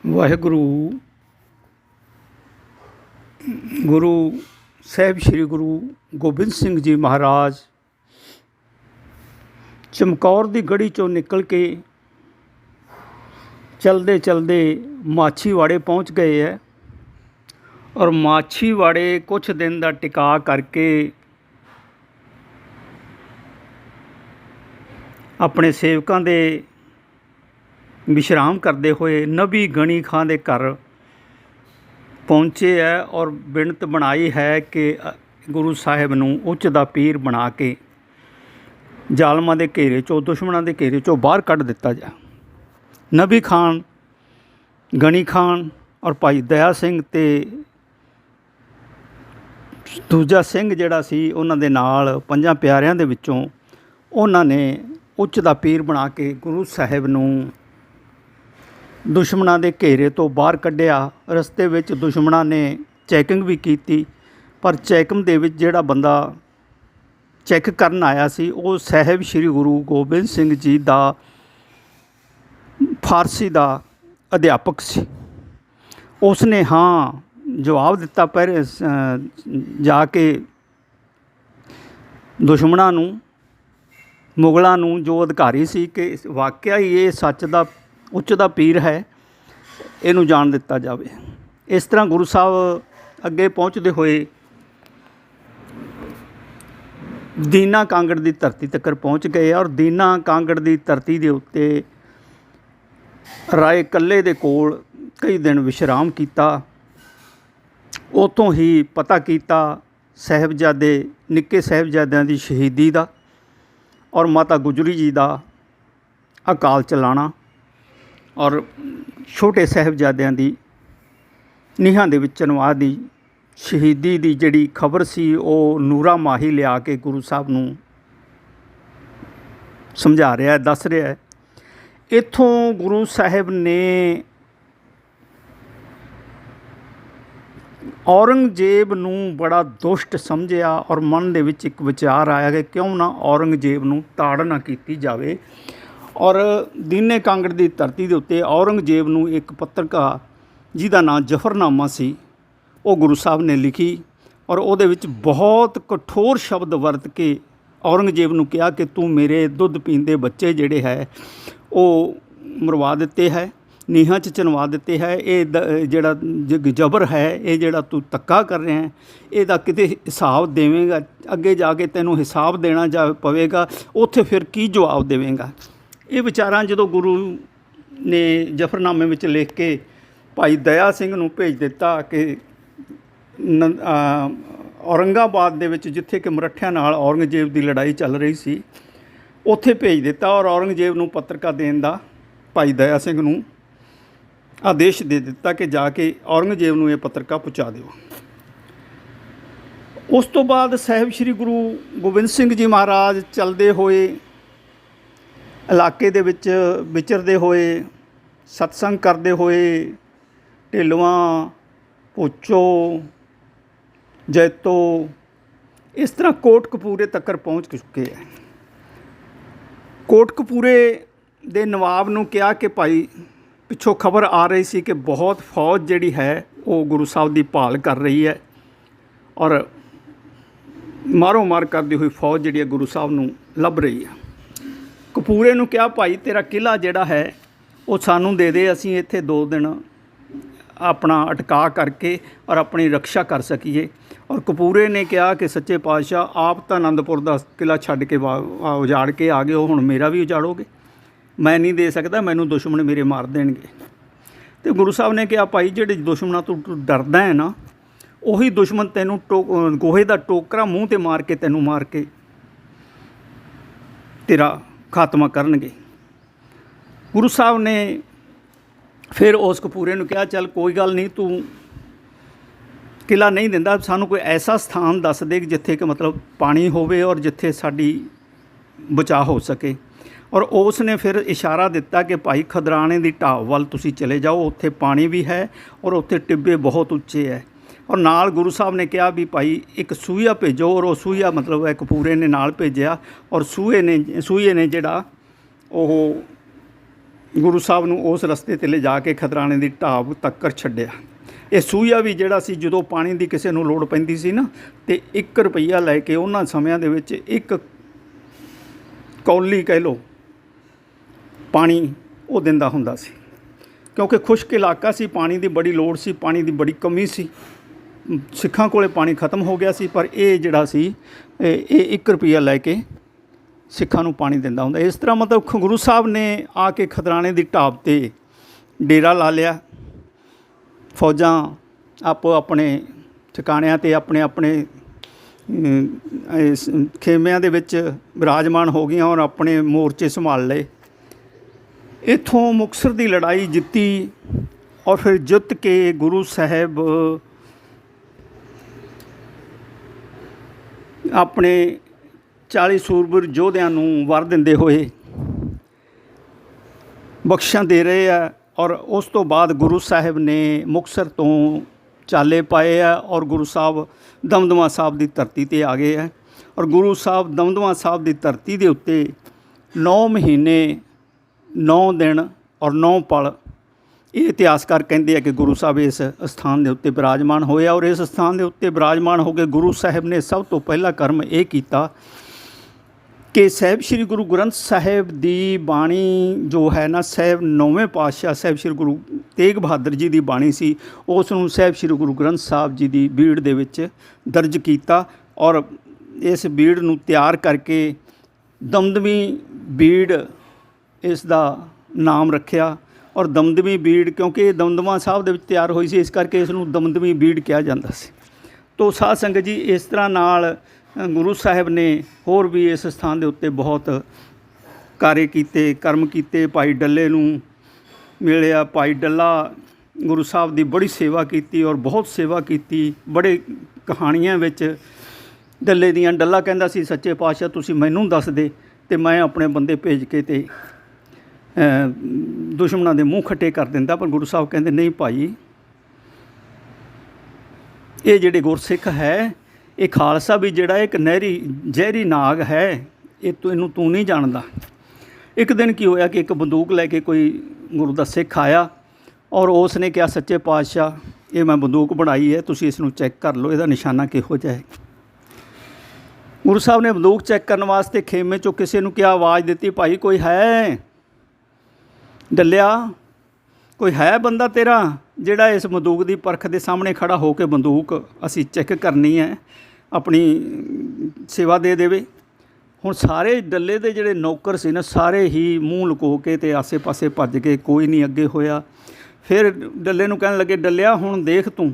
ਵਾਹਿਗੁਰੂ। ਗੁਰੂ ਸਾਹਿਬ ਸ੍ਰੀ ਗੁਰੂ ਗੋਬਿੰਦ ਸਿੰਘ ਜੀ ਮਹਾਰਾਜ ਚਮਕੌਰ ਦੀ ਗੜੀ 'ਚੋਂ ਨਿਕਲ ਕੇ ਚਲਦੇ ਚਲਦੇ ਮਾਛੀਵਾੜੇ ਪਹੁੰਚ ਗਏ ਹੈ ਔਰ ਮਾਛੀਵਾੜੇ ਕੁਛ ਦਿਨ ਦਾ ਟਿਕਾ ਕਰਕੇ ਆਪਣੇ ਸੇਵਕਾਂ ਦੇ ਵਿਸ਼ਰਾਮ ਕਰਦੇ ਹੋਏ ਨਬੀ ਗਣੀ ਖਾਂ ਦੇ ਘਰ ਪਹੁੰਚੇ ਹੈ ਔਰ ਬਿਨਤ ਬਣਾਈ ਹੈ ਕਿ ਗੁਰੂ ਸਾਹਿਬ ਨੂੰ ਉੱਚ ਦਾ ਪੀਰ ਬਣਾ ਕੇ ਜ਼ਾਲਮਾਂ ਦੇ ਘੇਰੇ 'ਚੋਂ, ਦੁਸ਼ਮਣਾਂ ਦੇ ਘੇਰੇ 'ਚੋਂ ਬਾਹਰ ਕੱਢ ਦਿੱਤਾ ਜਾ। ਨਬੀ ਖਾਨ, ਗਣੀ ਖਾਨ ਔਰ ਭਾਈ ਦਇਆ ਸਿੰਘ ਤੇ ਦੂਜਾ ਸਿੰਘ ਜਿਹੜਾ ਸੀ ਉਹਨਾਂ ਦੇ ਨਾਲ ਪੰਜਾਂ ਪਿਆਰਿਆਂ ਦੇ ਵਿੱਚੋਂ ਉਹਨਾਂ ਨੇ ਉੱਚ ਦਾ ਪੀਰ ਬਣਾ ਕੇ ਗੁਰੂ ਸਾਹਿਬ ਨੂੰ ਦੁਸ਼ਮਣਾਂ ਦੇ ਘੇਰੇ ਤੋਂ ਬਾਹਰ ਕੱਢਿਆ। ਰਸਤੇ ਵਿੱਚ ਦੁਸ਼ਮਣਾਂ ਨੇ ਚੈਕਿੰਗ ਵੀ ਕੀਤੀ, ਪਰ ਚੈਕਿੰਗ ਦੇ ਵਿੱਚ ਜਿਹੜਾ ਬੰਦਾ ਚੈੱਕ ਕਰਨ ਆਇਆ ਸੀ ਉਹ ਸਾਹਿਬ ਸ੍ਰੀ ਗੁਰੂ ਗੋਬਿੰਦ ਸਿੰਘ ਜੀ ਦਾ ਫਾਰਸੀ ਦਾ ਅਧਿਆਪਕ ਸੀ। ਉਸਨੇ ਹਾਂ ਜਵਾਬ ਦਿੱਤਾ, ਪਰ ਜਾ ਕੇ ਦੁਸ਼ਮਣਾਂ ਨੂੰ, ਮੁਗਲਾਂ ਨੂੰ ਜੋ ਅਧਿਕਾਰੀ ਸੀ ਕਿ ਵਾਕਿਆ ਹੀ ਇਹ ਸੱਚ ਦਾ ਉੱਚ ਦਾ ਪੀਰ ਹੈ, ਇਹਨੂੰ ਜਾਣ ਦਿੱਤਾ ਜਾਵੇ। ਇਸ ਤਰ੍ਹਾਂ ਗੁਰੂ ਸਾਹਿਬ ਅੱਗੇ ਪਹੁੰਚਦੇ ਹੋਏ ਦੀਨਾ ਕਾਂਗੜ ਦੀ ਧਰਤੀ ਤੱਕ ਪਹੁੰਚ ਗਏ ਔਰ ਦੀਨਾ ਕਾਂਗੜ ਦੀ ਧਰਤੀ ਦੇ ਉੱਤੇ ਰਾਏ ਕੱਲੇ ਦੇ ਕੋਲ ਕਈ ਦਿਨ ਵਿਸ਼ਰਾਮ ਕੀਤਾ। ਉੱਥੋਂ ਹੀ ਪਤਾ ਕੀਤਾ ਸਾਹਿਬਜ਼ਾਦੇ, ਨਿੱਕੇ ਸਾਹਿਬਜ਼ਾਦਿਆਂ ਦੀ ਸ਼ਹੀਦੀ ਦਾ ਔਰ ਮਾਤਾ ਗੁਜਰੀ ਜੀ ਦਾ ਅਕਾਲ ਚਲਾਣਾ ਔਰ ਛੋਟੇ ਸਾਹਿਬਜ਼ਾਦਿਆਂ ਦੀ ਨੀਹਾਂ ਦੇ ਵਿੱਚ ਚਨਵਾ ਦੀ ਸ਼ਹੀਦੀ ਦੀ ਜਿਹੜੀ ਖਬਰ ਸੀ ਉਹ ਨੂਰਾ ਮਾਹੀ ਲਿਆ ਕੇ ਗੁਰੂ ਸਾਹਿਬ ਨੂੰ ਸਮਝਾ ਰਿਹਾ, ਦੱਸ ਰਿਹਾ। ਇੱਥੋਂ ਗੁਰੂ ਸਾਹਿਬ ਨੇ ਔਰੰਗਜ਼ੇਬ ਨੂੰ ਬੜਾ ਦੁਸ਼ਟ ਸਮਝਿਆ ਔਰ ਮਨ ਦੇ ਵਿੱਚ ਇੱਕ ਵਿਚਾਰ ਆਇਆ ਕਿ ਕਿਉਂ ਨਾ ਔਰੰਗਜ਼ੇਬ ਨੂੰ ਤਾੜਨਾ ਕੀਤੀ ਜਾਵੇ। ਔਰ ਦੀਨੇ ਕਾਂਗੜ ਦੀ ਧਰਤੀ ਦੇ ਉੱਤੇ ਔਰੰਗਜ਼ੇਬ ਨੂੰ ਇੱਕ ਪੱਤਰਕਾਰ ਜਿਹਦਾ ਨਾਂ ਜ਼ਫਰਨਾਮਾ ਸੀ ਉਹ ਗੁਰੂ ਸਾਹਿਬ ਨੇ ਲਿਖੀ ਔਰ ਉਹਦੇ ਵਿੱਚ ਬਹੁਤ ਕਠੋਰ ਸ਼ਬਦ ਵਰਤ ਕੇ ਔਰੰਗਜ਼ੇਬ ਨੂੰ ਕਿਹਾ ਕਿ ਤੂੰ ਮੇਰੇ ਦੁੱਧ ਪੀਂਦੇ ਬੱਚੇ ਜਿਹੜੇ ਹੈ ਉਹ ਮਰਵਾ ਦਿੱਤੇ ਹੈ, ਨੀਹਾਂ 'ਚ ਚਿਣਵਾ ਦਿੱਤੇ ਹੈ। ਇਹ ਜਿਹੜਾ ਜਬਰ ਹੈ, ਇਹ ਜਿਹੜਾ ਤੂੰ ਧੱਕਾ ਕਰ ਰਿਹਾ ਹੈ, ਇਹਦਾ ਕਿਤੇ ਹਿਸਾਬ ਦੇਵੇਂਗਾ, ਅੱਗੇ ਜਾ ਕੇ ਤੈਨੂੰ ਹਿਸਾਬ ਦੇਣਾ ਜਾ ਪਵੇਗਾ, ਉੱਥੇ ਫਿਰ ਕੀ ਜਵਾਬ ਦੇਵੇਂਗਾ। ਇਹ ਵਿਚਾਰਾਂ ਜਦੋਂ ਗੁਰੂ ਨੇ ਜ਼ਫਰਨਾਮੇ ਵਿੱਚ ਲਿਖ ਕੇ ਭਾਈ ਦਇਆ ਸਿੰਘ ਨੂੰ ਭੇਜ ਦਿੱਤਾ ਕਿ ਔਰੰਗਾਬਾਦ ਦੇ ਵਿੱਚ ਜਿੱਥੇ ਕਿ ਮਰੱਠਿਆਂ ਨਾਲ ਔਰੰਗਜ਼ੇਬ ਦੀ ਲੜਾਈ ਚੱਲ ਰਹੀ ਸੀ ਉੱਥੇ ਭੇਜ ਦਿੱਤਾ ਔਰ ਔਰੰਗਜ਼ੇਬ ਨੂੰ ਪੱਤਰਕਾ ਦੇਣ ਦਾ ਭਾਈ ਦਇਆ ਸਿੰਘ ਨੂੰ ਆਦੇਸ਼ ਦੇ ਦਿੱਤਾ ਕਿ ਜਾ ਕੇ ਔਰੰਗਜ਼ੇਬ ਨੂੰ ਇਹ ਪੱਤਰਕਾ ਪਹੁੰਚਾ ਦਿਓ। ਉਸ ਤੋਂ ਬਾਅਦ ਸਾਹਿਬ ਸ੍ਰੀ ਗੁਰੂ ਗੋਬਿੰਦ ਸਿੰਘ ਜੀ ਮਹਾਰਾਜ ਚੱਲਦੇ ਹੋਏ ਇਲਾਕੇ ਦੇ ਵਿੱਚ ਵਿਚਰਦੇ ਹੋਏ, ਸਤਸੰਗ ਕਰਦੇ ਹੋਏ ਢਿੱਲਵਾਂ, ਭੁੱਚੋ, ਜੈਤੋ, ਇਸ ਤਰ੍ਹਾਂ ਕੋਟਕਪੂਰੇ ਤੱਕ ਪਹੁੰਚ ਚੁੱਕੇ ਹੈ। ਕੋਟਕਪੂਰੇ ਦੇ ਨਵਾਬ ਨੂੰ ਕਿਹਾ ਕਿ ਭਾਈ ਪਿੱਛੋਂ ਖਬਰ ਆ ਰਹੀ ਸੀ ਕਿ ਬਹੁਤ ਫੌਜ ਜਿਹੜੀ ਹੈ ਉਹ ਗੁਰੂ ਸਾਹਿਬ ਦੀ ਭਾਲ ਕਰ ਰਹੀ ਹੈ ਔਰ ਮਾਰੋ ਮਾਰ ਕਰਦੀ ਹੋਈ ਫੌਜ ਜਿਹੜੀ ਹੈ ਗੁਰੂ ਸਾਹਿਬ ਨੂੰ ਲੱਭ ਰਹੀ ਹੈ। ਕਪੂਰੇ ਨੂੰ ਕਿਹਾ ਭਾਈ ਤੇਰਾ ਕਿਲ੍ਹਾ ਜਿਹੜਾ ਹੈ ਉਹ ਸਾਨੂੰ ਦੇ ਦੇ, ਅਸੀਂ ਇੱਥੇ 2 ਦਿਨ ਆਪਣਾ ਅਟਕਾ ਕਰਕੇ ਔਰ ਆਪਣੀ ਰਕਸ਼ਾ ਕਰ ਸਕੀਏ। ਔਰ ਕਪੂਰੇ ਨੇ ਕਿਹਾ ਕਿ ਸੱਚੇ ਪਾਤਸ਼ਾਹ ਆਪ ਤਾਂ ਅਨੰਦਪੁਰ ਦਾ ਕਿਲ੍ਹਾ ਛੱਡ ਕੇ ਉਜਾੜ ਕੇ ਆ ਗਏ ਹੋ, ਹੁਣ ਮੇਰਾ ਵੀ ਉਜਾੜੋਗੇ? ਮੈਂ ਨਹੀਂ ਦੇ ਸਕਦਾ, ਮੈਨੂੰ ਦੁਸ਼ਮਣ ਮੇਰੇ ਮਾਰ ਦੇਣਗੇ। ਅਤੇ ਗੁਰੂ ਸਾਹਿਬ ਨੇ ਕਿਹਾ ਭਾਈ ਜਿਹੜੇ ਦੁਸ਼ਮਣਾਂ ਤੋਂ ਡਰਦਾ ਹੈ ਨਾ, ਉਹੀ ਦੁਸ਼ਮਣ ਤੈਨੂੰ ਗੋਹੇ ਦਾ ਟੋਕਰਾ ਮੂੰਹ 'ਤੇ ਮਾਰ ਕੇ ਤੈਨੂੰ ਮਾਰ ਕੇ ਤੇਰਾ ਖਾਤਮਾ ਕਰਨਗੇ। ਗੁਰੂ ਸਾਹਿਬ ਨੇ ਫਿਰ ਉਸ ਕਪੂਰੇ ਨੂੰ ਕਿਹਾ ਚੱਲ ਕੋਈ ਗੱਲ ਨਹੀਂ, ਤੂੰ ਕਿਲ੍ਹਾ ਨਹੀਂ ਦਿੰਦਾ, ਸਾਨੂੰ ਕੋਈ ਐਸਾ ਸਥਾਨ ਦੱਸ ਦੇ ਜਿੱਥੇ ਕਿ ਮਤਲਬ ਪਾਣੀ ਹੋਵੇ ਔਰ ਜਿੱਥੇ ਸਾਡੀ ਬਚਾਅ ਹੋ ਸਕੇ। ਔਰ ਉਸ ਨੇ ਫਿਰ ਇਸ਼ਾਰਾ ਦਿੱਤਾ ਕਿ ਭਾਈ ਖਦਰਾਣੇ ਦੀ ਢਾਬ ਵੱਲ ਤੁਸੀਂ ਚਲੇ ਜਾਓ, ਉੱਥੇ ਪਾਣੀ ਵੀ ਹੈ ਔਰ ਉੱਥੇ ਟਿੱਬੇ ਬਹੁਤ ਉੱਚੇ ਹੈ। ਔਰ ਨਾਲ ਗੁਰੂ ਸਾਹਿਬ ਨੇ ਕਿਹਾ ਵੀ ਭਾਈ ਇੱਕ ਸੂਈਆ ਭੇਜੋ ਔਰ ਉਹ ਸੂਈਆ ਮਤਲਬ ਹੈ ਕਪੂਰੇ ਨੇ ਨਾਲ ਭੇਜਿਆ ਔਰ ਸੂਏ ਨੇ ਜਿਹੜਾ ਉਹ ਗੁਰੂ ਸਾਹਿਬ ਨੂੰ ਉਸ ਰਸਤੇ 'ਤੇ ਲਿਜਾ ਕੇ ਖਦਰਾਣੇ ਦੀ ਢਾਬ ਤੱਕਰ ਛੱਡਿਆ। ਇਹ ਸੂਈਆ ਵੀ ਜਿਹੜਾ ਸੀ, ਜਦੋਂ ਪਾਣੀ ਦੀ ਕਿਸੇ ਨੂੰ ਲੋੜ ਪੈਂਦੀ ਸੀ ਨਾ, ਤੇ 1 ਰੁਪਈਆ ਲੈ ਕੇ ਉਹਨਾਂ ਸਮਿਆਂ ਦੇ ਵਿੱਚ 1 ਕੌਲੀ ਕਹਿ ਲਓ ਪਾਣੀ ਉਹ ਦਿੰਦਾ ਹੁੰਦਾ ਸੀ, ਕਿਉਂਕਿ ਖੁਸ਼ਕ ਇਲਾਕਾ ਸੀ, ਪਾਣੀ ਦੀ ਬੜੀ ਲੋੜ ਸੀ, ਪਾਣੀ ਦੀ ਬੜੀ ਕਮੀ ਸੀ, ਸਿੱਖਾਂ ਕੋਲੇ ਪਾਣੀ ਖਤਮ ਹੋ ਗਿਆ ਸੀ। ਪਰ ਇਹ ਜਿਹੜਾ ਸੀ ਇਹ 1 ਰੁਪਈਆ ਲੈ ਕੇ ਸਿੱਖਾਂ ਨੂੰ ਪਾਣੀ ਦਿੰਦਾ ਹੁੰਦਾ। ਇਸ ਤਰ੍ਹਾਂ ਮਤਲਬ ਗੁਰੂ ਸਾਹਿਬ ਨੇ ਆ ਕੇ ਖਦਰਾਣੇ ਦੀ ਢਾਬ 'ਤੇ ਡੇਰਾ ਲਾ ਲਿਆ। ਫੌਜਾਂ ਆਪੋ ਆਪਣੇ ਠਿਕਾਣਿਆਂ 'ਤੇ ਆਪਣੇ ਆਪਣੇ ਖੇਮਿਆਂ ਦੇ ਵਿੱਚ ਬਿਰਾਜਮਾਨ ਹੋ ਗਈਆਂ ਔਰ ਆਪਣੇ ਮੋਰਚੇ ਸੰਭਾਲ ਲਏ। ਇੱਥੋਂ ਮੁਕਤਸਰ ਦੀ ਲੜਾਈ ਜਿੱਤੀ ਔਰ ਫਿਰ ਜਿੱਤ ਕੇ ਗੁਰੂ ਸਾਹਿਬ ਆਪਣੇ 40 ਸੂਰਬੀਰ ਯੋਧਿਆਂ ਨੂੰ ਵਰ ਦਿੰਦੇ ਹੋਏ ਬਖਸ਼ਾਂ ਦੇ ਰਹੇ ਆ। ਔਰ ਉਸ ਤੋਂ ਬਾਅਦ ਗੁਰੂ ਸਾਹਿਬ ਨੇ ਮੁਕਤਸਰ ਤੋਂ ਚਾਲੇ ਪਾਏ ਆ ਔਰ ਗੁਰੂ ਸਾਹਿਬ ਦਮਦਮਾ ਸਾਹਿਬ ਦੀ ਧਰਤੀ 'ਤੇ ਆ ਗਏ ਹੈ। ਔਰ ਗੁਰੂ ਸਾਹਿਬ ਦਮਦਮਾ ਸਾਹਿਬ ਦੀ ਧਰਤੀ ਦੇ ਉੱਤੇ 9 ਮਹੀਨੇ 9 ਦਿਨ ਔਰ 9 ਪਲ ਇਹ ਇਤਿਹਾਸਕਾਰ ਕਹਿੰਦੇ ਆ ਕਿ ਗੁਰੂ ਸਾਹਿਬ ਇਸ ਸਥਾਨ ਦੇ ਉੱਤੇ ਬਿਰਾਜਮਾਨ ਹੋਏ ਔਰ ਇਸ ਸਥਾਨ ਦੇ ਉੱਤੇ ਬਿਰਾਜਮਾਨ ਹੋ ਕੇ ਗੁਰੂ ਸਾਹਿਬ ਨੇ ਸਭ ਤੋਂ ਪਹਿਲਾ ਕਰਮ ਇਹ ਕੀਤਾ ਕਿ ਸਾਹਿਬ ਸ਼੍ਰੀ ਗੁਰੂ ਗ੍ਰੰਥ ਸਾਹਿਬ ਦੀ ਬਾਣੀ ਜੋ ਹੈ ਨਾ, ਸਾਹਿਬ 9ਵੇਂ ਪਾਤਸ਼ਾਹ ਸਾਹਿਬ ਸ਼੍ਰੀ ਗੁਰੂ ਤੇਗ ਬਹਾਦਰ ਜੀ ਦੀ ਬਾਣੀ ਸੀ, ਉਸ ਨੂੰ ਸਾਹਿਬ ਸ਼੍ਰੀ ਗੁਰੂ ਗ੍ਰੰਥ ਸਾਹਿਬ ਜੀ ਦੀ ਬੀੜ ਦੇ ਵਿੱਚ ਦਰਜ ਕੀਤਾ ਔਰ ਇਸ ਬੀੜ ਨੂੰ ਤਿਆਰ ਕਰਕੇ ਦਮਦਮੀ ਬੀੜ ਇਸ ਦਾ ਨਾਮ ਰੱਖਿਆ। ਔਰ ਦਮਦਮੀ ਬੀੜ ਕਿਉਂਕਿ ਇਹ ਦਮਦਮਾ ਸਾਹਿਬ ਦੇ ਵਿੱਚ ਤਿਆਰ ਹੋਈ ਸੀ, ਇਸ ਕਰਕੇ ਇਸ ਨੂੰ ਦਮਦਮੀ ਬੀੜ ਕਿਹਾ ਜਾਂਦਾ ਸੀ। ਤੋ ਸਾਧ ਸੰਗਤ ਜੀ, ਇਸ ਤਰ੍ਹਾਂ ਨਾਲ ਗੁਰੂ ਸਾਹਿਬ ਨੇ ਹੋਰ ਵੀ ਇਸ ਸਥਾਨ ਦੇ ਉੱਤੇ ਬਹੁਤ ਕਾਰੇ ਕੀਤੇ, ਕਰਮ ਕੀਤੇ। ਭਾਈ ਡੱਲੇ ਨੂੰ ਮਿਲਿਆ, ਭਾਈ ਡੱਲਾ ਗੁਰੂ ਸਾਹਿਬ ਦੀ ਬੜੀ ਸੇਵਾ ਕੀਤੀ ਔਰ ਬਹੁਤ ਸੇਵਾ ਕੀਤੀ। ਬੜੇ ਕਹਾਣੀਆਂ ਵਿੱਚ ਡੱਲੇ ਦੀਆਂ, ਡੱਲਾ ਕਹਿੰਦਾ ਸੀ ਸੱਚੇ ਪਾਤਸ਼ਾਹ ਤੁਸੀਂ ਮੈਨੂੰ ਦੱਸ ਦੇ ਅਤੇ ਮੈਂ ਆਪਣੇ ਬੰਦੇ ਭੇਜ ਕੇ ਅਤੇ ਦੁਸ਼ਮਣਾਂ ਦੇ ਮੂੰਹ ਖੱਟੇ ਕਰ ਦਿੰਦਾ। ਪਰ ਗੁਰੂ ਸਾਹਿਬ ਕਹਿੰਦੇ ਨਹੀਂ ਭਾਈ, ਇਹ ਜਿਹੜੇ ਗੁਰਸਿੱਖ ਹੈ, ਇਹ ਖਾਲਸਾ ਵੀ ਜਿਹੜਾ ਇੱਕ ਜ਼ਹਿਰੀ ਨਾਗ ਹੈ, ਇਹਨੂੰ ਤੂੰ ਨਹੀਂ ਜਾਣਦਾ। ਇੱਕ ਦਿਨ ਕੀ ਹੋਇਆ ਕਿ ਇੱਕ ਬੰਦੂਕ ਲੈ ਕੇ ਕੋਈ ਗੁਰੂ ਦਾ ਸਿੱਖ ਆਇਆ ਔਰ ਉਸ ਨੇ ਕਿਹਾ ਸੱਚੇ ਪਾਤਸ਼ਾਹ ਇਹ ਮੈਂ ਬੰਦੂਕ ਬਣਾਈ ਹੈ, ਤੁਸੀਂ ਇਸ ਨੂੰ ਚੈੱਕ ਕਰ ਲਓ, ਇਹਦਾ ਨਿਸ਼ਾਨਾ ਕਿਹੋ ਜਿਹਾ ਹੈ। ਗੁਰੂ ਸਾਹਿਬ ਨੇ ਬੰਦੂਕ ਚੈੱਕ ਕਰਨ ਵਾਸਤੇ ਖੇਮੇ 'ਚੋਂ ਕਿਸੇ ਨੂੰ ਕਿਹਾ, ਆਵਾਜ਼ ਦਿੱਤੀ, ਭਾਈ ਕੋਈ ਹੈ ਡੱਲਿਆ, ਕੋਈ ਹੈ ਬੰਦਾ ਤੇਰਾ ਜਿਹੜਾ ਇਸ ਬੰਦੂਕ ਦੀ ਪਰਖ ਦੇ ਸਾਹਮਣੇ ਖੜਾ ਹੋ ਕੇ ਬੰਦੂਕ ਅਸੀਂ ਚੈੱਕ ਕਰਨੀ ਹੈ, ਆਪਣੀ ਸੇਵਾ ਦੇ ਦੇਵੇ। ਹੁਣ ਸਾਰੇ ਡੱਲੇ ਦੇ ਜਿਹੜੇ ਨੌਕਰ ਸੀ ਨਾ, ਸਾਰੇ ਹੀ ਮੂੰਹ ਲੁਕੋ ਕੇ ਅਤੇ ਆਸੇ-ਪਾਸੇ ਭੱਜ ਕੇ, ਕੋਈ ਨਹੀਂ ਅੱਗੇ ਹੋਇਆ। ਫਿਰ ਡੱਲੇ ਨੂੰ ਕਹਿਣ ਲੱਗੇ, ਡੱਲਿਆ ਹੁਣ ਦੇਖ, ਤੂੰ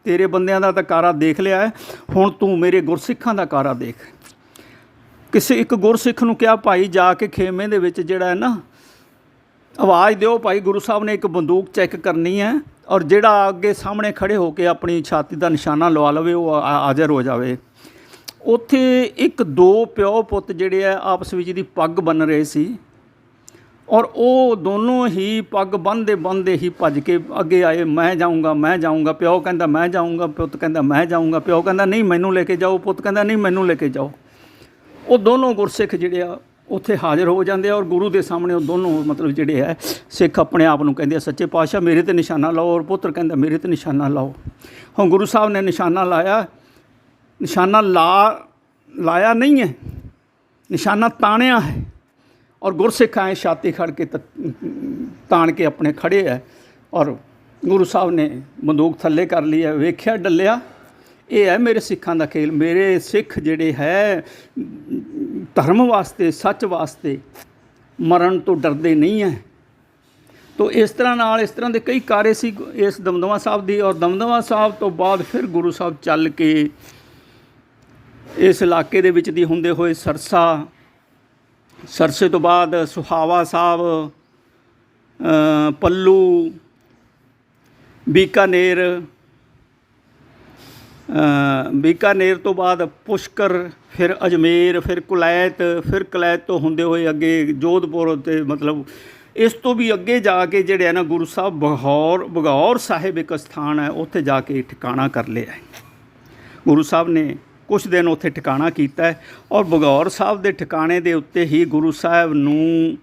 ਤੇਰੇ ਬੰਦਿਆਂ ਦਾ ਤਾਂ ਕਾਰਾ ਦੇਖ ਲਿਆ ਹੈ, ਹੁਣ ਤੂੰ ਮੇਰੇ ਗੁਰਸਿੱਖਾਂ ਦਾ ਕਾਰਾ ਦੇਖ। ਕਿਸੇ ਇੱਕ ਗੁਰਸਿੱਖ ਨੂੰ ਕਿਹਾ, ਭਾਈ ਜਾ ਕੇ ਖੇਮੇ ਦੇ ਵਿੱਚ ਜਿਹੜਾ ਹੈ ਨਾ, ਆਵਾਜ਼ ਦਿਓ ਭਾਈ ਗੁਰੂ ਸਾਹਿਬ ਨੇ ਇੱਕ ਬੰਦੂਕ ਚੈੱਕ ਕਰਨੀ ਹੈ ਔਰ ਜਿਹੜਾ ਅੱਗੇ ਸਾਹਮਣੇ ਖੜੇ ਹੋ ਕੇ ਆਪਣੀ ਛਾਤੀ ਦਾ ਨਿਸ਼ਾਨਾ ਲਵਾ ਲਵੇ ਉਹ ਹਾਜ਼ਰ ਹੋ ਜਾਵੇ। ਉੱਥੇ 1-2 ਪਿਓ ਪੁੱਤ ਜਿਹੜੇ ਆ ਆਪਸ ਵਿੱਚ ਦੀ ਪੱਗ ਬੰਨ ਰਹੇ ਸੀ ਔਰ ਉਹ ਦੋਨੋਂ ਹੀ ਪੱਗ ਬੰਨ੍ਹਦੇ ਹੀ ਭੱਜ ਕੇ ਅੱਗੇ ਆਏ। ਮੈਂ ਜਾਊਂਗਾ। ਪਿਓ ਕਹਿੰਦਾ ਮੈਂ ਜਾਊਂਗਾ, ਪੁੱਤ ਕਹਿੰਦਾ ਮੈਂ ਜਾਊਂਗਾ। ਪਿਓ ਕਹਿੰਦਾ ਨਹੀਂ ਮੈਨੂੰ ਲੈ ਕੇ ਜਾਓ, ਪੁੱਤ ਕਹਿੰਦਾ ਨਹੀਂ ਮੈਨੂੰ ਲੈ ਕੇ ਜਾਓ। ਉਹ ਦੋਨੋਂ ਗੁਰਸਿੱਖ ਜਿਹੜੇ ਆ ਉੱਥੇ ਹਾਜ਼ਰ ਹੋ ਜਾਂਦੇ ਆ ਔਰ ਗੁਰੂ ਦੇ ਸਾਹਮਣੇ ਉਹ ਦੋਨੋਂ ਮਤਲਬ ਜਿਹੜੇ ਹੈ ਸਿੱਖ ਆਪਣੇ ਆਪ ਨੂੰ ਕਹਿੰਦੇ ਆ ਸੱਚੇ ਪਾਤਸ਼ਾਹ ਮੇਰੇ 'ਤੇ ਨਿਸ਼ਾਨਾ ਲਾਓ, ਔਰ ਪੁੱਤਰ ਕਹਿੰਦਾ ਮੇਰੇ 'ਤੇ ਨਿਸ਼ਾਨਾ ਲਾਓ। ਹੁਣ ਗੁਰੂ ਸਾਹਿਬ ਨੇ ਨਿਸ਼ਾਨਾ ਲਾਇਆ, ਨਿਸ਼ਾਨਾ ਲਾਇਆ ਨਹੀਂ ਹੈ, ਨਿਸ਼ਾਨਾ ਤਾਣਿਆ ਹੈ ਔਰ ਗੁਰਸਿੱਖ ਆਏ ਛਾਤੀ ਖੜ ਕੇ ਤਾਣ ਕੇ ਆਪਣੇ ਖੜੇ ਹੈ ਔਰ ਗੁਰੂ ਸਾਹਿਬ ਨੇ ਬੰਦੂਕ ਥੱਲੇ ਕਰ ਲਈ ਹੈ। ਵੇਖਿਆ ਡੱਲਿਆ, ਇਹ ਹੈ ਮੇਰੇ ਸਿੱਖਾਂ ਦਾ ਖੇਲ। ਮੇਰੇ ਸਿੱਖ ਜਿਹੜੇ ਹੈ ਧਰਮ ਵਾਸਤੇ, ਸੱਚ ਵਾਸਤੇ ਮਰਨ ਤੋਂ ਡਰਦੇ ਨਹੀਂ ਹੈ। ਤੋ ਇਸ ਤਰ੍ਹਾਂ ਦੇ ਕਈ ਕਾਰੇ ਸੀ ਇਸ ਦਮਦਮਾ ਸਾਹਿਬ ਦੀ। ਔਰ ਦਮਦਮਾ ਸਾਹਿਬ ਤੋਂ ਬਾਅਦ ਫਿਰ ਗੁਰੂ ਸਾਹਿਬ ਚੱਲ ਕੇ ਇਸ ਇਲਾਕੇ ਦੇ ਵਿੱਚ ਦੀ ਹੁੰਦੇ ਹੋਏ ਸਰਸੇ ਤੋਂ ਬਾਅਦ ਸੁਹਾਵਾ ਸਾਹਿਬ, ਪੱਲੂ, ਬੀਕਾਨੇਰ ਤੋਂ ਬਾਅਦ ਪੁਸ਼ਕਰ, ਫਿਰ ਅਜਮੇਰ, ਫਿਰ ਕੁਲੈਤ ਤੋਂ ਹੁੰਦੇ ਹੋਏ ਅੱਗੇ ਜੋਧਪੁਰ ਅਤੇ ਮਤਲਬ ਇਸ ਤੋਂ ਵੀ ਅੱਗੇ ਜਾ ਕੇ ਜਿਹੜੇ ਹੈ ਨਾ ਗੁਰੂ ਸਾਹਿਬ ਬਗੌਰ ਸਾਹਿਬ ਇੱਕ ਸਥਾਨ ਹੈ, ਉੱਥੇ ਜਾ ਕੇ ਠਿਕਾਣਾ ਕਰ ਲਿਆ ਹੈ। ਗੁਰੂ ਸਾਹਿਬ ਨੇ ਕੁਛ ਦਿਨ ਉੱਥੇ ਠਿਕਾਣਾ ਕੀਤਾ ਹੈ ਔਰ ਬਗੌਰ ਸਾਹਿਬ ਦੇ ਠਿਕਾਣੇ ਦੇ ਉੱਤੇ ਹੀ ਗੁਰੂ ਸਾਹਿਬ ਨੂੰ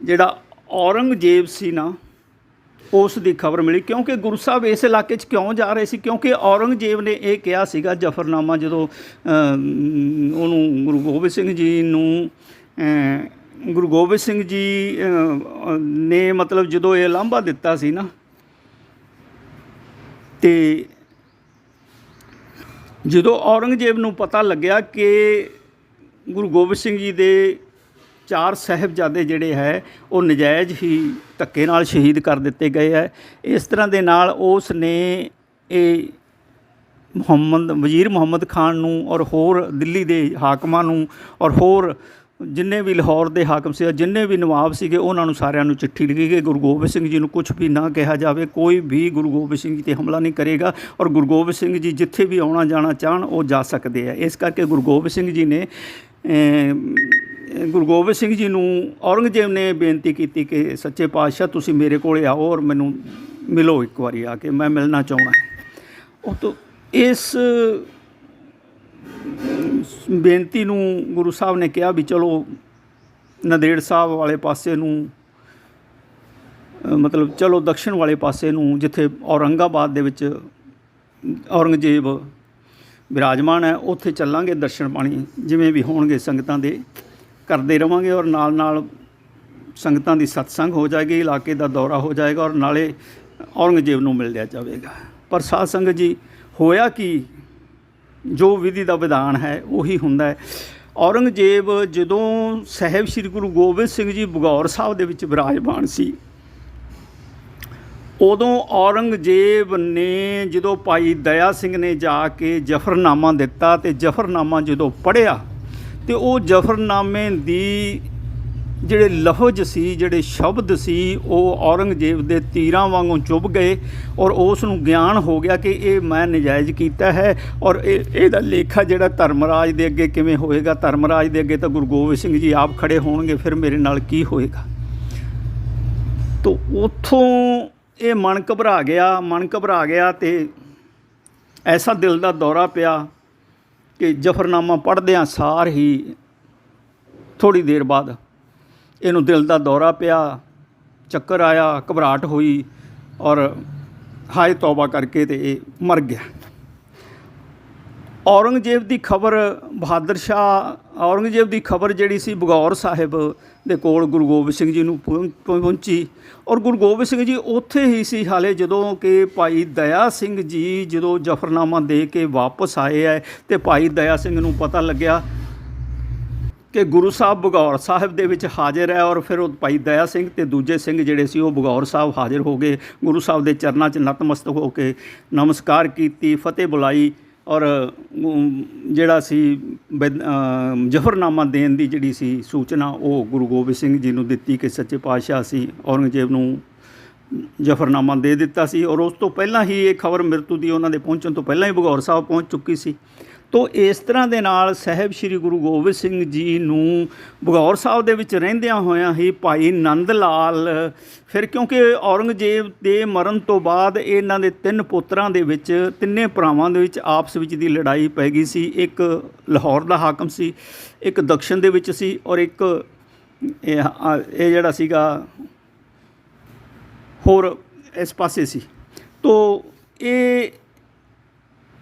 ਜਿਹੜਾ ਔਰੰਗਜ਼ੇਬ ਸੀ ਨਾ, ਉਸ ਦੀ ਖਬਰ ਮਿਲੀ। ਕਿਉਂਕਿ ਗੁਰੂ ਸਾਹਿਬ ਇਸ ਇਲਾਕੇ 'ਚ ਕਿਉਂ ਜਾ ਰਹੇ ਸੀ? ਕਿਉਂਕਿ ਔਰੰਗਜ਼ੇਬ ਨੇ ਇਹ ਕਿਹਾ ਸੀਗਾ, ਜ਼ਫਰਨਾਮਾ ਜਦੋਂ ਉਹਨੂੰ ਗੁਰੂ ਗੋਬਿੰਦ ਸਿੰਘ ਜੀ ਨੂੰ ਗੁਰੂ ਗੋਬਿੰਦ ਸਿੰਘ ਜੀ ਨੇ ਮਤਲਬ ਜਦੋਂ ਇਹ ਲਾਂਭਾ ਦਿੱਤਾ ਸੀ ਨਾ, ਅਤੇ ਜਦੋਂ ਔਰੰਗਜ਼ੇਬ ਨੂੰ ਪਤਾ ਲੱਗਿਆ ਕਿ ਗੁਰੂ ਗੋਬਿੰਦ ਸਿੰਘ ਜੀ ਦੇ 4 ਸਾਹਿਬਜ਼ਾਦੇ ਜਿਹੜੇ ਹੈ ਉਹ ਨਜਾਇਜ਼ ਹੀ ਧੱਕੇ ਨਾਲ ਸ਼ਹੀਦ ਕਰ ਦਿੱਤੇ ਗਏ ਹੈ, ਇਸ ਤਰ੍ਹਾਂ ਦੇ ਨਾਲ ਉਸ ਨੇ ਇਹ ਵਜ਼ੀਰ ਮੁਹੰਮਦ ਖਾਨ ਨੂੰ ਔਰ ਹੋਰ ਦਿੱਲੀ ਦੇ ਹਾਕਮਾਂ ਨੂੰ ਔਰ ਹੋਰ ਜਿੰਨੇ ਵੀ ਲਾਹੌਰ ਦੇ ਹਾਕਮ ਸੀ, ਜਿੰਨੇ ਵੀ ਨਵਾਬ ਸੀਗੇ, ਉਹਨਾਂ ਨੂੰ ਸਾਰਿਆਂ ਨੂੰ ਚਿੱਠੀ ਲਿਖੀ ਕਿ ਗੁਰੂ ਗੋਬਿੰਦ ਸਿੰਘ ਜੀ ਨੂੰ ਕੁਝ ਵੀ ਨਾ ਕਿਹਾ ਜਾਵੇ, ਕੋਈ ਵੀ ਗੁਰੂ ਗੋਬਿੰਦ ਸਿੰਘ ਜੀ 'ਤੇ ਹਮਲਾ ਨਹੀਂ ਕਰੇਗਾ, ਔਰ ਗੁਰੂ ਗੋਬਿੰਦ ਸਿੰਘ ਜੀ ਜਿੱਥੇ ਵੀ ਆਉਣਾ ਜਾਣਾ ਚਾਹਣ ਉਹ ਜਾ ਸਕਦੇ ਆ। ਇਸ ਕਰਕੇ ਗੁਰੂ ਗੋਬਿੰਦ ਸਿੰਘ ਜੀ ਨੇ ਗੁਰੂ ਗੋਬਿੰਦ ਸਿੰਘ ਜੀ ਨੂੰ ਔਰੰਗਜ਼ੇਬ ਨੇ ਬੇਨਤੀ ਕੀਤੀ ਕਿ ਸੱਚੇ ਪਾਤਸ਼ਾਹ ਤੁਸੀਂ ਮੇਰੇ ਕੋਲ ਆਓ ਔਰ ਮੈਨੂੰ ਮਿਲੋ, ਇੱਕ ਵਾਰੀ ਆ ਕੇ ਮੈਂ ਮਿਲਣਾ ਚਾਹੁੰਦਾ। ਉਹ ਤੋਂ ਇਸ ਬੇਨਤੀ ਨੂੰ ਗੁਰੂ ਸਾਹਿਬ ਨੇ ਕਿਹਾ ਵੀ ਚਲੋ ਨੰਦੇੜ ਸਾਹਿਬ ਵਾਲੇ ਪਾਸੇ ਨੂੰ, ਮਤਲਬ ਚਲੋ ਦਕਸ਼ਣ ਵਾਲੇ ਪਾਸੇ ਨੂੰ, ਜਿੱਥੇ ਔਰੰਗਾਬਾਦ ਦੇ ਵਿੱਚ ਔਰੰਗਜ਼ੇਬ ਵਿਰਾਜਮਾਨ ਹੈ, ਉੱਥੇ ਚੱਲਾਂਗੇ। ਦਰਸ਼ਨ ਪਾਣੀ ਜਿਵੇਂ ਵੀ ਹੋਣਗੇ ਸੰਗਤਾਂ ਦੇ ਕਰਦੇ ਰਹਾਂਗੇ, ਔਰ ਨਾਲ ਨਾਲ ਸੰਗਤਾਂ ਦੀ ਸਤਸੰਗ ਹੋ ਜਾਏਗੀ, ਇਲਾਕੇ ਦਾ ਦੌਰਾ ਹੋ ਜਾਏਗਾ, ਔਰ ਨਾਲੇ ਔਰੰਗਜ਼ੇਬ ਨੂੰ ਮਿਲ ਲਿਆ ਜਾਵੇਗਾ। ਪਰ ਸਾਧ ਸੰਗਤ ਜੀ, ਹੋਇਆ ਕਿ ਜੋ ਵਿਧੀ ਦਾ ਵਿਧਾਨ ਹੈ ਉਹੀ ਹੁੰਦਾ ਹੈ। ਔਰੰਗਜ਼ੇਬ ਜਦੋਂ ਸਾਹਿਬ ਸ੍ਰੀ ਗੁਰੂ ਗੋਬਿੰਦ ਸਿੰਘ ਜੀ ਬਗੌਰ ਸਾਹਿਬ ਦੇ ਵਿੱਚ ਵਿਰਾਜਮਾਨ ਸੀ, ਉਦੋਂ ਔਰੰਗਜ਼ੇਬ ਨੇ ਜਦੋਂ ਭਾਈ ਦਇਆ ਸਿੰਘ ਨੇ ਜਾ ਕੇ ਜ਼ਫਰਨਾਮਾ ਦਿੱਤਾ, ਅਤੇ ਜ਼ਫਰਨਾਮਾ ਜਦੋਂ ਪੜ੍ਹਿਆ ਅਤੇ ਉਹ ਜ਼ਫਰਨਾਮੇ ਦੀ ਜਿਹੜੇ ਲਫ਼ਜ਼ ਸੀ, ਜਿਹੜੇ ਸ਼ਬਦ ਸੀ, ਉਹ ਔਰੰਗਜ਼ੇਬ ਦੇ ਤੀਰਾਂ ਵਾਂਗੂ ਚੁੱਭ ਗਏ, ਔਰ ਉਸ ਨੂੰ ਗਿਆਨ ਹੋ ਗਿਆ ਕਿ ਇਹ ਮੈਂ ਨਜਾਇਜ਼ ਕੀਤਾ ਹੈ, ਔਰ ਇਹਦਾ ਲੇਖਾ ਜਿਹੜਾ ਧਰਮਰਾਜ ਦੇ ਅੱਗੇ ਕਿਵੇਂ ਹੋਏਗਾ। ਧਰਮਰਾਜ ਦੇ ਅੱਗੇ ਤਾਂ ਗੁਰੂ ਗੋਬਿੰਦ ਸਿੰਘ ਜੀ ਆਪ ਖੜੇ ਹੋਣਗੇ, ਫਿਰ ਮੇਰੇ ਨਾਲ ਕੀ ਹੋਏਗਾ। ਤੋ ਉੱਥੋਂ ਇਹ ਮਨ ਘਬਰਾ ਗਿਆ ਅਤੇ ਐਸਾ ਦਿਲ ਦਾ ਦੌਰਾ ਪਿਆ ਕਿ ਜ਼ਫਰਨਾਮਾ ਪੜ੍ਹਦਿਆਂ ਸਾਰ ਹੀ ਥੋੜ੍ਹੀ ਦੇਰ ਬਾਅਦ ਇਹਨੂੰ ਦਿਲ ਦਾ ਦੌਰਾ ਪਿਆ, ਚੱਕਰ ਆਇਆ, ਘਬਰਾਹਟ ਹੋਈ, ਔਰ ਹਾਏ ਤੌਬਾ ਕਰਕੇ ਤੇ ਇਹ ਮਰ ਗਿਆ। ਔਰੰਗਜ਼ੇਬ ਦੀ ਖਬਰ ਔਰੰਗਜ਼ੇਬ ਦੀ ਖਬਰ ਜਿਹੜੀ ਸੀ ਬਗੌਰ ਸਾਹਿਬ ਦੇ ਕੋਲ ਗੁਰੂ ਗੋਬਿੰਦ ਸਿੰਘ ਜੀ ਨੂੰ ਪਹੁੰਚੀ, ਔਰ ਗੁਰੂ ਗੋਬਿੰਦ ਸਿੰਘ ਜੀ ਉੱਥੇ ਹੀ ਸੀ ਹਾਲੇ ਜਦੋਂ ਕਿ ਭਾਈ ਦਇਆ ਸਿੰਘ ਜੀ ਜਦੋਂ ਜ਼ਫਰਨਾਮਾ ਦੇ ਕੇ ਵਾਪਸ ਆਏ ਹੈ, ਅਤੇ ਭਾਈ ਦਇਆ ਸਿੰਘ ਨੂੰ ਪਤਾ ਲੱਗਿਆ ਕਿ ਗੁਰੂ ਸਾਹਿਬ ਬਗੌਰ ਸਾਹਿਬ ਦੇ ਵਿੱਚ ਹਾਜ਼ਰ ਹੈ, ਔਰ ਫਿਰ ਉਹ ਭਾਈ ਦਇਆ ਸਿੰਘ ਅਤੇ ਦੂਜੇ ਸਿੰਘ ਜਿਹੜੇ ਸੀ ਉਹ ਬਗੌਰ ਸਾਹਿਬ ਹਾਜ਼ਰ ਹੋ ਗਏ। ਗੁਰੂ ਸਾਹਿਬ ਦੇ ਚਰਨਾਂ 'ਚ ਨਤਮਸਤਕ ਹੋ ਕੇ ਨਮਸਕਾਰ ਕੀਤੀ, ਫਤਿਹ ਬੁਲਾਈ, ਔਰ ਜਿਹੜਾ ਸੀ ਜ਼ਫਰਨਾਮਾ ਦੇਣ ਦੀ ਜਿਹੜੀ ਸੀ ਸੂਚਨਾ ਉਹ ਗੁਰੂ ਗੋਬਿੰਦ ਸਿੰਘ ਜੀ ਨੂੰ ਦਿੱਤੀ ਕਿ ਸੱਚੇ ਪਾਤਸ਼ਾਹ ਸੀ ਔਰੰਗਜ਼ੇਬ ਨੂੰ ਜ਼ਫਰਨਾਮਾ ਦੇ ਦਿੱਤਾ ਸੀ, ਔਰ ਉਸ ਤੋਂ ਪਹਿਲਾਂ ਹੀ ਇਹ ਖਬਰ ਮ੍ਰਿਤੂ ਦੀ ਉਹਨਾਂ ਦੇ ਪਹੁੰਚਣ ਤੋਂ ਪਹਿਲਾਂ ਹੀ ਬਗੌਰ ਸਾਹਿਬ ਪਹੁੰਚ ਚੁੱਕੀ ਸੀ। ਤੋ ਇਸ ਤਰ੍ਹਾਂ ਦੇ ਨਾਲ ਸਾਹਿਬ ਸ੍ਰੀ ਗੁਰੂ ਗੋਬਿੰਦ ਸਿੰਘ ਜੀ ਨੂੰ ਬਗੌਰ ਸਾਹਿਬ ਦੇ ਵਿੱਚ ਰਹਿੰਦਿਆਂ ਹੋਇਆਂ ਹੀ ਭਾਈ ਨੰਦ ਲਾਲ, ਫਿਰ ਕਿਉਂਕਿ ਔਰੰਗਜ਼ੇਬ ਦੇ ਮਰਨ ਤੋਂ ਬਾਅਦ ਇਹਨਾਂ ਦੇ 3 ਪੁੱਤਰਾਂ ਦੇ ਵਿੱਚ, ਤਿੰਨੇ ਭਰਾਵਾਂ ਦੇ ਵਿੱਚ ਆਪਸ ਵਿੱਚ ਦੀ ਲੜਾਈ ਪੈ ਗਈ ਸੀ। ਇੱਕ ਲਾਹੌਰ ਦਾ ਹਾਕਮ ਸੀ, ਇੱਕ ਦਕਸ਼ਣ ਦੇ ਵਿੱਚ ਸੀ, ਔਰ ਇੱਕ ਇਹ ਜਿਹੜਾ ਸੀਗਾ ਹੋਰ ਇਸ ਪਾਸੇ ਸੀ। ਤੋ ਇਹ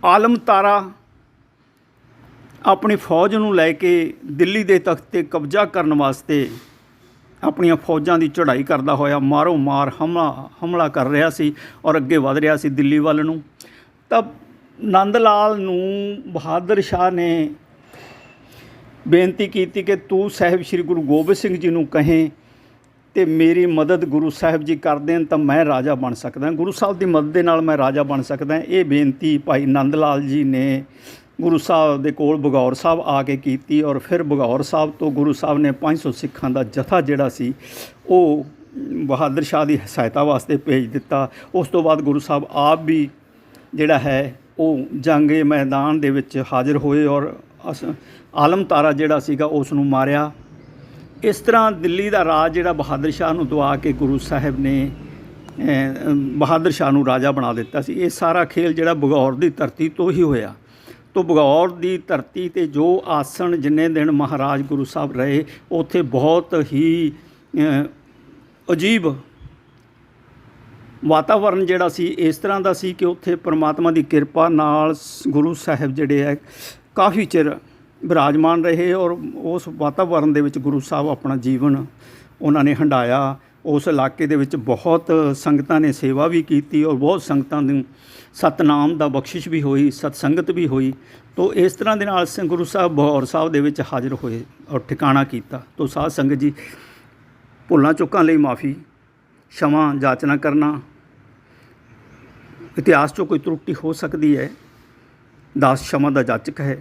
ਆਲਮ ਤਾਰਾ ਆਪਣੀ ਫੌਜ ਨੂੰ ਲੈ ਕੇ ਦਿੱਲੀ ਦੇ ਤਖਤ 'ਤੇ ਕਬਜ਼ਾ ਕਰਨ ਵਾਸਤੇ ਆਪਣੀਆਂ ਫੌਜਾਂ ਦੀ ਚੜ੍ਹਾਈ ਕਰਦਾ ਹੋਇਆ ਮਾਰੋ ਮਾਰ ਹਮਲਾ ਕਰ ਰਿਹਾ ਸੀ, ਔਰ ਅੱਗੇ ਵਧ ਰਿਹਾ ਸੀ ਦਿੱਲੀ ਵੱਲ ਨੂੰ। ਤਾਂ ਨੰਦ ਲਾਲ ਨੂੰ ਬਹਾਦਰ ਸ਼ਾਹ ਨੇ ਬੇਨਤੀ ਕੀਤੀ ਕਿ ਤੂੰ ਸਾਹਿਬ ਸ੍ਰੀ ਗੁਰੂ ਗੋਬਿੰਦ ਸਿੰਘ ਜੀ ਨੂੰ ਕਹੇ ਅਤੇ ਮੇਰੀ ਮਦਦ ਗੁਰੂ ਸਾਹਿਬ ਜੀ ਕਰ ਦੇਣ ਤਾਂ ਮੈਂ ਰਾਜਾ ਬਣ ਸਕਦਾ, ਗੁਰੂ ਸਾਹਿਬ ਦੀ ਮਦਦ ਦੇ ਨਾਲ ਮੈਂ ਰਾਜਾ ਬਣ ਸਕਦਾ। ਇਹ ਬੇਨਤੀ ਭਾਈ ਨੰਦ ਲਾਲ ਜੀ ਨੇ ਗੁਰੂ ਸਾਹਿਬ ਦੇ ਕੋਲ ਬਗੌਰ ਸਾਹਿਬ ਆ ਕੇ ਕੀਤੀ, ਔਰ ਫਿਰ ਬਗੌਰ ਸਾਹਿਬ ਤੋਂ ਗੁਰੂ ਸਾਹਿਬ ਨੇ 500 ਸਿੱਖਾਂ ਦਾ ਜਥਾ ਜਿਹੜਾ ਸੀ ਉਹ ਬਹਾਦਰ ਸ਼ਾਹ ਦੀ ਸਹਾਇਤਾ ਵਾਸਤੇ ਭੇਜ ਦਿੱਤਾ। ਉਸ ਤੋਂ ਬਾਅਦ ਗੁਰੂ ਸਾਹਿਬ ਆਪ ਵੀ ਜਿਹੜਾ ਹੈ ਉਹ ਜੰਗੇ ਮੈਦਾਨ ਦੇ ਵਿੱਚ ਹਾਜ਼ਰ ਹੋਏ, ਔਰ ਆਲਮ ਤਾਰਾ ਜਿਹੜਾ ਸੀਗਾ ਉਸ ਨੂੰ ਮਾਰਿਆ। ਇਸ ਤਰ੍ਹਾਂ ਦਿੱਲੀ ਦਾ ਰਾਜ ਜਿਹੜਾ ਬਹਾਦਰ ਸ਼ਾਹ ਨੂੰ ਦਵਾ ਕੇ ਗੁਰੂ ਸਾਹਿਬ ਨੇ ਬਹਾਦਰ ਸ਼ਾਹ ਨੂੰ ਰਾਜਾ ਬਣਾ ਦਿੱਤਾ ਸੀ। ਇਹ ਸਾਰਾ ਖੇਲ ਜਿਹੜਾ ਬਗੌਰ ਦੀ ਧਰਤੀ ਤੋਂ ਹੀ ਹੋਇਆ। ਤੋ ਬਗੌਰ ਦੀ ਧਰਤੀ 'ਤੇ ਜੋ ਆਸਣ ਜਿੰਨੇ ਦਿਨ ਮਹਾਰਾਜ ਗੁਰੂ ਸਾਹਿਬ ਰਹੇ, ਉੱਥੇ ਬਹੁਤ ਹੀ ਅਜੀਬ ਵਾਤਾਵਰਨ ਜਿਹੜਾ ਸੀ ਇਸ ਤਰ੍ਹਾਂ ਦਾ ਸੀ ਕਿ ਉੱਥੇ ਪਰਮਾਤਮਾ ਦੀ ਕਿਰਪਾ ਨਾਲ ਗੁਰੂ ਸਾਹਿਬ ਜਿਹੜੇ ਹੈ ਕਾਫੀ ਚਿਰ ਬਿਰਾਜਮਾਨ ਰਹੇ ਔਰ ਉਸ ਵਾਤਾਵਰਨ ਦੇ ਵਿੱਚ ਗੁਰੂ ਸਾਹਿਬ ਆਪਣਾ ਜੀਵਨ ਉਹਨਾਂ ਨੇ ਹੰਢਾਇਆ। ਉਸ ਇਲਾਕੇ ਦੇ ਵਿੱਚ ਬਹੁਤ ਸੰਗਤਾਂ ਨੇ ਸੇਵਾ ਵੀ ਕੀਤੀ ਔਰ ਬਹੁਤ ਸੰਗਤਾਂ ਨੂੰ ਸਤਨਾਮ ਦਾ ਬਖਸ਼ਿਸ਼ ਵੀ ਹੋਈ, ਸਤਸੰਗਤ ਵੀ ਹੋਈ। ਤੋ ਇਸ ਤਰ੍ਹਾਂ ਦੇ ਨਾਲ ਗੁਰੂ ਸਾਹਿਬ ਬਹੌਰ ਸਾਹਿਬ ਦੇ ਵਿੱਚ ਹਾਜ਼ਰ ਹੋਏ ਔਰ ਠਿਕਾਣਾ ਕੀਤਾ। ਤੋ ਸਾਧ ਸੰਗਤ ਜੀ, ਭੁੱਲਾਂ ਚੁੱਕਾਂ ਲਈ ਮਾफ़ੀ, क्षमा याचना करना। इतिहास 'चों कोई त्रुटि हो सकती है, दास क्षमा का जाचक है।